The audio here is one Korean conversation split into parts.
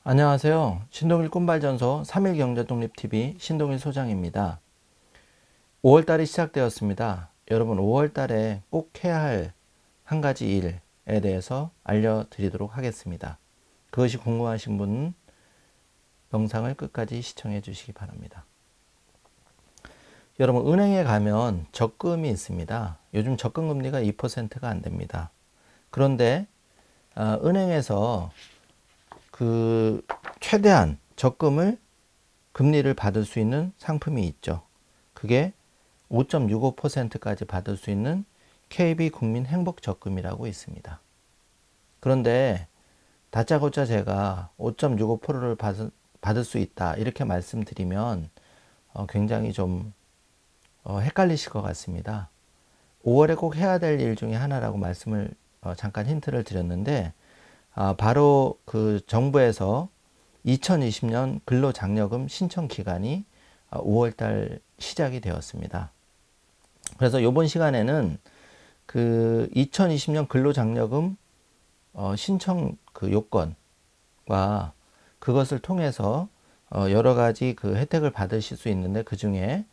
안녕하세요. 신동일 꿈발전소 3일 경제독립TV 신동일 소장입니다. 5월달이 시작되었습니다. 여러분 5월달에 꼭 해야 할 한 가지 일에 대해서 알려드리도록 하겠습니다. 그것이 궁금하신 분은 영상을 끝까지 시청해 주시기 바랍니다. 여러분 은행에 가면 적금이 있습니다. 요즘 적금금리가 2%가 안 됩니다. 그런데 은행에서 최대한 적금을 금리를 받을 수 있는 상품이 있죠. 그게 5.65%까지 받을 수 있는 KB국민행복적금이라고 있습니다. 그런데 다짜고짜 제가 5.65%를 받을 수 있다 이렇게 말씀드리면 굉장히 좀 헷갈리실 것 같습니다. 5월에 꼭 해야 될 일 중에 하나라고 말씀을 잠깐 힌트를 드렸는데 바로 그 정부에서 2020년 근로장려금 신청 기간이 5월달 시작이 되었습니다. 그래서 이번 시간에는 그 2020년 근로장려금 신청 그 요건과 그것을 통해서 여러 가지 그 혜택을 받으실 수 있는데 그 중에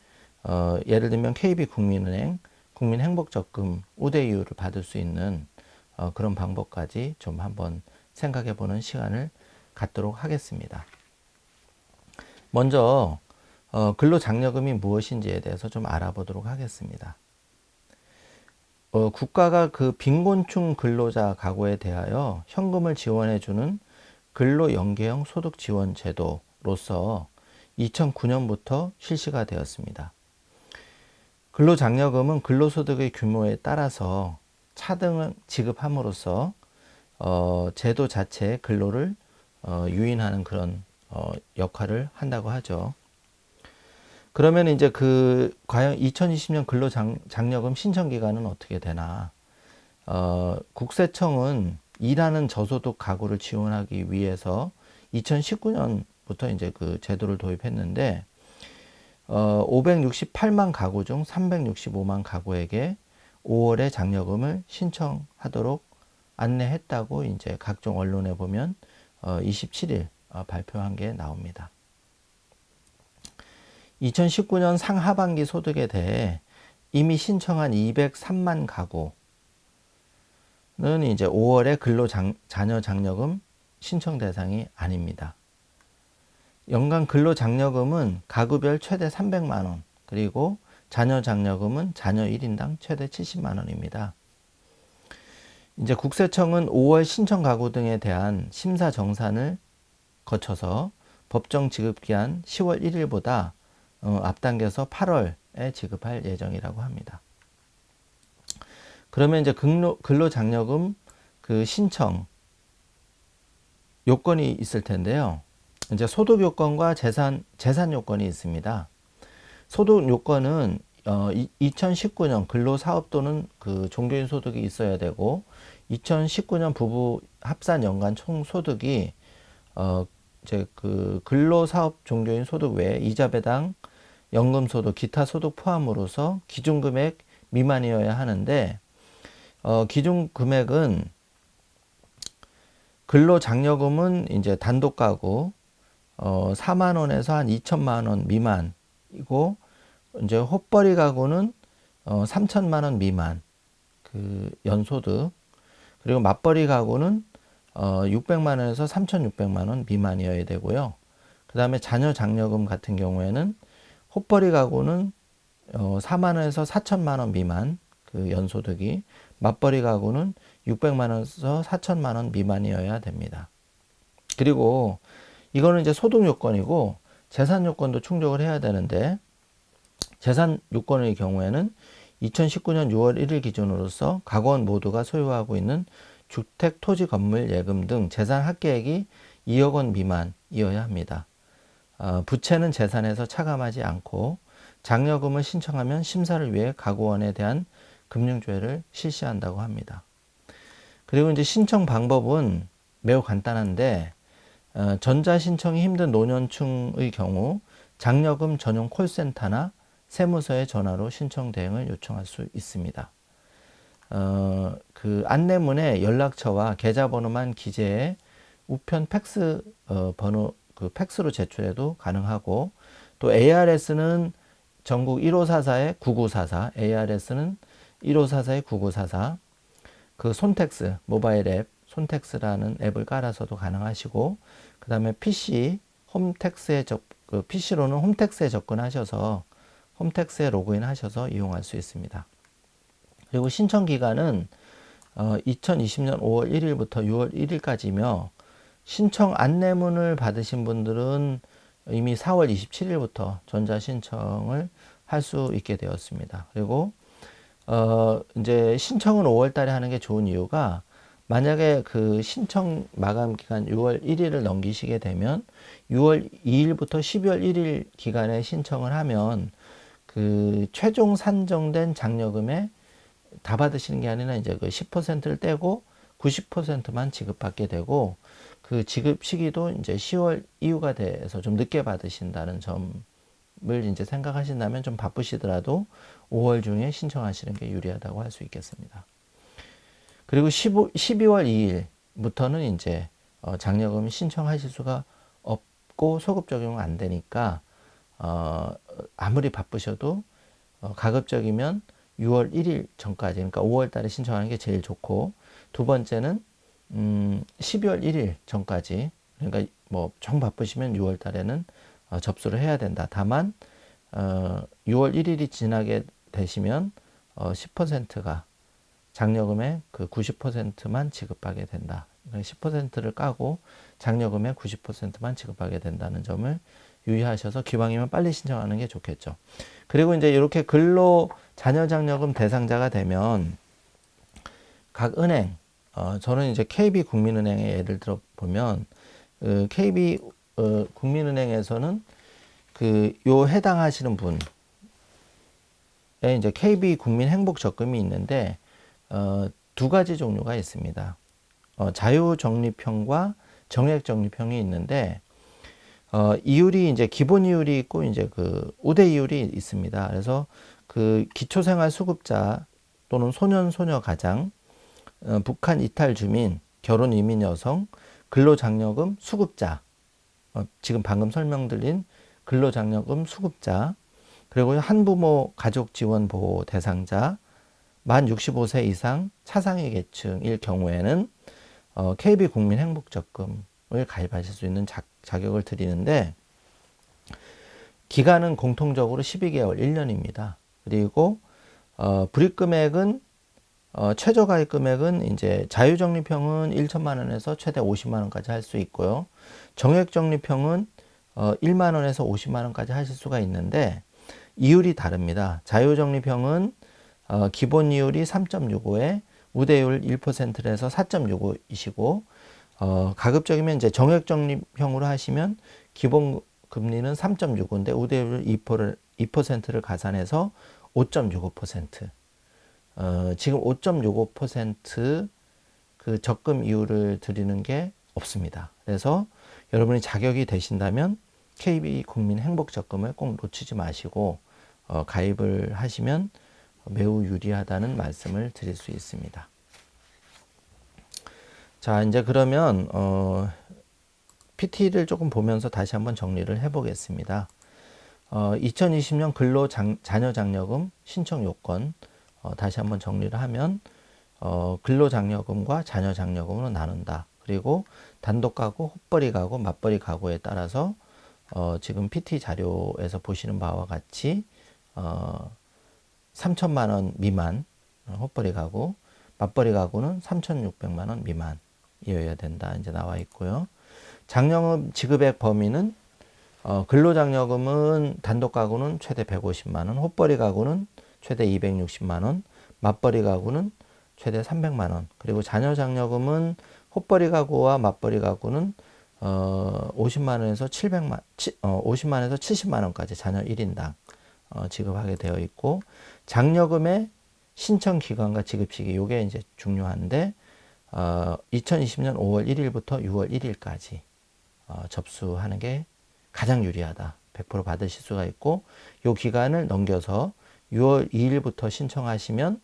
예를 들면 KB국민은행 국민행복적금 우대이율을 받을 수 있는 그런 방법까지 좀 한번 생각해 보는 시간을 갖도록 하겠습니다. 먼저 근로장려금이 무엇인지에 대해서 좀 알아보도록 하겠습니다. 국가가 그 빈곤층 근로자 가구에 대하여 현금을 지원해주는 근로연계형 소득지원제도로서 2009년부터 실시가 되었습니다. 근로장려금은 근로소득의 규모에 따라서 차등을 지급함으로써 제도 자체의 근로를 유인하는 그런 역할을 한다고 하죠. 그러면 이제 과연 2020년 근로장려금 신청 기간은 어떻게 되나? 국세청은 일하는 저소득 가구를 지원하기 위해서 2019년부터 이제 그 제도를 도입했는데 568만 가구 중 365만 가구에게 5월에 장려금을 신청하도록 안내했다고 이제 각종 언론에 보면 27일 발표한 게 나옵니다. 2019년 상하반기 소득에 대해 이미 신청한 203만 가구는 이제 5월에 자녀 장려금 신청 대상이 아닙니다. 연간 근로장려금은 가구별 최대 300만 원, 그리고 자녀 장려금은 자녀 1인당 최대 70만 원입니다. 이제 국세청은 5월 신청 가구 등에 대한 심사 정산을 거쳐서 법정 지급기한 10월 1일보다 앞당겨서 8월에 지급할 예정이라고 합니다. 그러면 이제 근로장려금 그 신청 요건이 있을 텐데요. 이제 소득 요건과 재산 요건이 있습니다. 소득 요건은 2019년 근로사업 또는 그 종교인 소득이 있어야 되고 2019년 부부 합산 연간 총 소득이 이제 그 근로사업 종교인 소득 외에 이자 배당, 연금 소득, 기타 소득 포함으로서 기준 금액 미만이어야 하는데 기준 금액은 근로장려금은 이제 단독 가구 4만 원에서 한 2천만 원 미만이고 이제 헛벌이 가구는 3천만 원 미만 그 연소득, 그리고 맞벌이 가구는 600만 원에서 3,600만 원 미만이어야 되고요. 그 다음에 자녀 장려금 같은 경우에는 헛벌이 가구는 4만 원에서 4천만 원 미만 그 연소득이, 맞벌이 가구는 600만 원에서 4천만 원 미만이어야 됩니다. 그리고 이거는 이제 소득 요건이고 재산 요건도 충족을 해야 되는데, 재산 요건의 경우에는 2019년 6월 1일 기준으로서 가구원 모두가 소유하고 있는 주택, 토지, 건물, 예금 등 재산 합계액이 2억 원 미만이어야 합니다. 부채는 재산에서 차감하지 않고 장려금을 신청하면 심사를 위해 가구원에 대한 금융조회를 실시한다고 합니다. 그리고 이제 신청 방법은 매우 간단한데 전자 신청이 힘든 노년층의 경우 장려금 전용 콜센터나 세무서에 전화로 신청 대행을 요청할 수 있습니다. 그 안내문에 연락처와 계좌번호만 기재해 우편 팩스 번호 그 팩스로 제출해도 가능하고, 또 ARS는 전국 1544-9944, ARS는 1544-9944, 그 손택스 모바일 앱 손택스라는 앱을 깔아서도 가능하시고, 그 다음에 PC 홈택스에 그 PC로는 홈택스에 접근하셔서 홈택스에 로그인 하셔서 이용할 수 있습니다. 그리고 신청 기간은 2020년 5월 1일부터 6월 1일까지며, 신청 안내문을 받으신 분들은 이미 4월 27일부터 전자 신청을 할 수 있게 되었습니다. 그리고 이제 신청은 5월 달에 하는 게 좋은 이유가, 만약에 그 신청 마감 기간 6월 1일을 넘기시게 되면 6월 2일부터 12월 1일 기간에 신청을 하면 그 최종 산정된 장려금에 다 받으시는 게 아니라 이제 그 10%를 떼고 90%만 지급받게 되고, 그 지급 시기도 이제 10월 이후가 돼서 좀 늦게 받으신다는 점을 이제 생각하신다면, 좀 바쁘시더라도 5월 중에 신청하시는 게 유리하다고 할 수 있겠습니다. 그리고 12월 2일부터는 이제 장려금 신청하실 수가 없고 소급 적용은 안 되니까, 아무리 바쁘셔도 가급적이면 6월 1일 전까지, 그러니까 5월 달에 신청하는 게 제일 좋고, 두 번째는 12월 1일 전까지, 그러니까 뭐 정 바쁘시면 6월 달에는 접수를 해야 된다. 다만 6월 1일이 지나게 되시면 10%가 장려금의 그 90%만 지급하게 된다. 10%를 까고 장려금의 90%만 지급하게 된다는 점을 유의하셔서 기왕이면 빨리 신청하는 게 좋겠죠. 그리고 이제 이렇게 근로 자녀 장려금 대상자가 되면 각 은행, 저는 이제 KB 국민은행에 예를 들어 보면, KB 국민은행에서는 요 해당하시는 분에 이제 KB 국민 행복 적금이 있는데, 두 가지 종류가 있습니다. 자유 적립형과 정액 적립형이 있는데, 이율이 이제 기본 이율이 있고 이제 그 우대 이율이 있습니다. 그래서 그 기초생활 수급자 또는 소년 소녀 가장, 북한 이탈 주민, 결혼 이민 여성, 근로장려금 수급자, 지금 방금 설명드린 근로장려금 수급자, 그리고 한부모 가족 지원 보호 대상자, 만 65세 이상 차상위 계층일 경우에는 KB 국민 행복 적금을 가입하실 수 있는 자격을 드리는데, 기간은 공통적으로 12개월 1년입니다. 그리고 불입 금액은 최저 가입 금액은 이제 자유적립형은 1천만 원에서 최대 50만 원까지 할 수 있고요. 정액적립형은 1만 원에서 50만 원까지 하실 수가 있는데, 이율이 다릅니다. 자유적립형은 기본 이율이 3.65에 우대율 1%에서 4.65이시고, 가급적이면 이제 정액적립형으로 하시면 기본 금리는 3.65인데 우대율 2%를 가산해서 5.65%. 지금 5.65% 그 적금 이율을 드리는 게 없습니다. 그래서 여러분이 자격이 되신다면 KB 국민 행복 적금을 꼭 놓치지 마시고 가입을 하시면 매우 유리하다는 말씀을 드릴 수 있습니다. 자, 이제 그러면 PT를 조금 보면서 다시 한번 정리를 해보겠습니다. 2020년 자녀 장려금 신청 요건 다시 한번 정리를 하면, 근로장려금과 자녀 장려금으로 나눈다. 그리고 단독 가구, 헛벌이 가구, 맞벌이 가구에 따라서 지금 PT 자료에서 보시는 바와 같이 3천만 원 미만 헛벌이 가구, 맞벌이 가구는 3,600만 원 미만이어야 된다. 이제 나와 있고요. 장려금 지급액 범위는 근로장려금은 단독 가구는 최대 150만 원, 헛벌이 가구는 최대 260만 원, 맞벌이 가구는 최대 300만 원, 그리고 자녀 장려금은 헛벌이 가구와 맞벌이 가구는 50만 원에서 70만 원까지 자녀 1인당 지급하게 되어 있고, 장려금의 신청 기간과 지급 시기, 요게 이제 중요한데, 2020년 5월 1일부터 6월 1일까지 접수하는 게 가장 유리하다. 100% 받으실 수가 있고, 요 기간을 넘겨서 6월 2일부터 신청하시면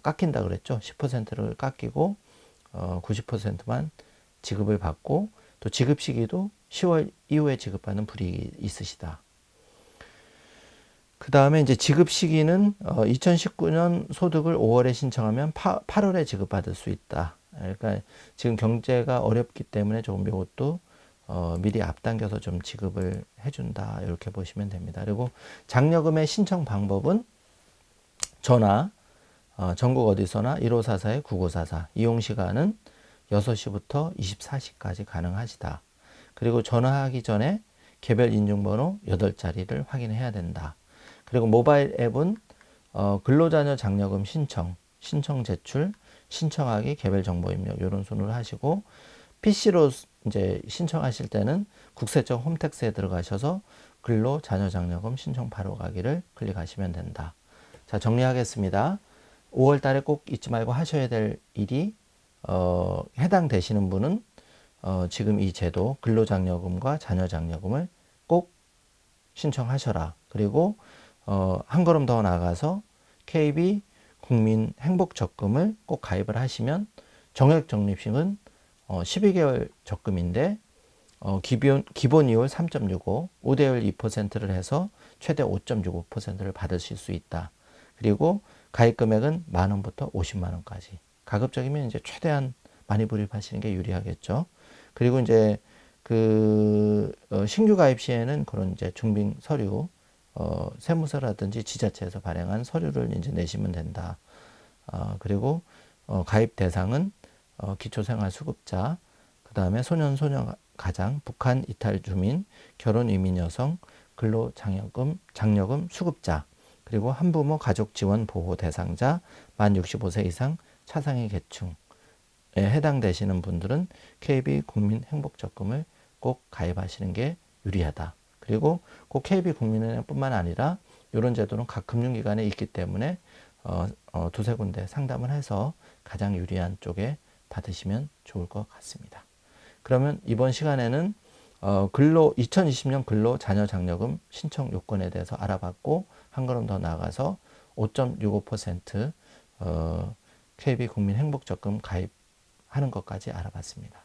깎인다 그랬죠. 10%를 깎이고 90%만 지급을 받고 또 지급 시기도 10월 이후에 지급받는 불이익이 있으시다. 그 다음에 이제 지급 시기는 2019년 소득을 5월에 신청하면 8월에 지급받을 수 있다. 그러니까 지금 경제가 어렵기 때문에 조금 이것도 미리 앞당겨서 좀 지급을 해준다. 이렇게 보시면 됩니다. 그리고 장려금의 신청 방법은 전화, 전국 어디서나 1544-9944 이용 시간은 6시부터 24시까지 가능하시다. 그리고 전화하기 전에 개별 인증번호 8자리를 확인해야 된다. 그리고 모바일 앱은 근로자녀 장려금 신청 제출, 신청하기, 개별 정보 입력 이런 순으로 하시고 PC로 이제 신청하실 때는 국세청 홈택스에 들어가셔서 근로자녀 장려금 신청 바로 가기를 클릭하시면 된다. 자, 정리하겠습니다. 5월 달에 꼭 잊지 말고 하셔야 될 일이 해당되시는 분은 지금 이 제도 근로장려금과 자녀장려금을 꼭 신청하셔라. 그리고 한 걸음 더 나아가서 KB 국민행복적금을 꼭 가입을 하시면 정액적립식은 12개월 적금인데 기본 이율 3.65, 우대율 2%를 해서 최대 5.65%를 받으실 수 있다. 그리고 가입 금액은 10,000원부터 500,000원까지. 가급적이면 이제 최대한 많이 불입하시는 게 유리하겠죠. 그리고 이제 신규 가입 시에는 그런 이제 증빙 서류, 세무서라든지 지자체에서 발행한 서류를 이제 내시면 된다. 그리고 가입 대상은 기초생활수급자, 그 다음에 소년, 소녀 가장, 북한 이탈 주민, 결혼 이민 여성, 근로장려금 수급자, 그리고 한부모 가족 지원 보호 대상자, 만 65세 이상 차상위 계층에 해당되시는 분들은 KB 국민행복적금을 꼭 가입하시는 게 유리하다. 그리고 꼭 KB 국민은행뿐만 아니라 이런 제도는 각 금융기관에 있기 때문에 두세 군데 상담을 해서 가장 유리한 쪽에 받으시면 좋을 것 같습니다. 그러면 이번 시간에는 2020년 근로자녀장려금 신청 요건에 대해서 알아봤고 한 걸음 더 나아가서 5.65% KB 국민행복적금 가입하는 것까지 알아봤습니다.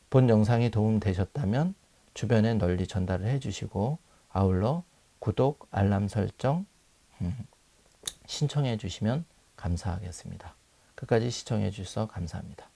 본 영상이 도움되셨다면 주변에 널리 전달을 해주시고 아울러 구독, 알람 설정 신청해 주시면 감사하겠습니다. 끝까지 시청해 주셔서 감사합니다.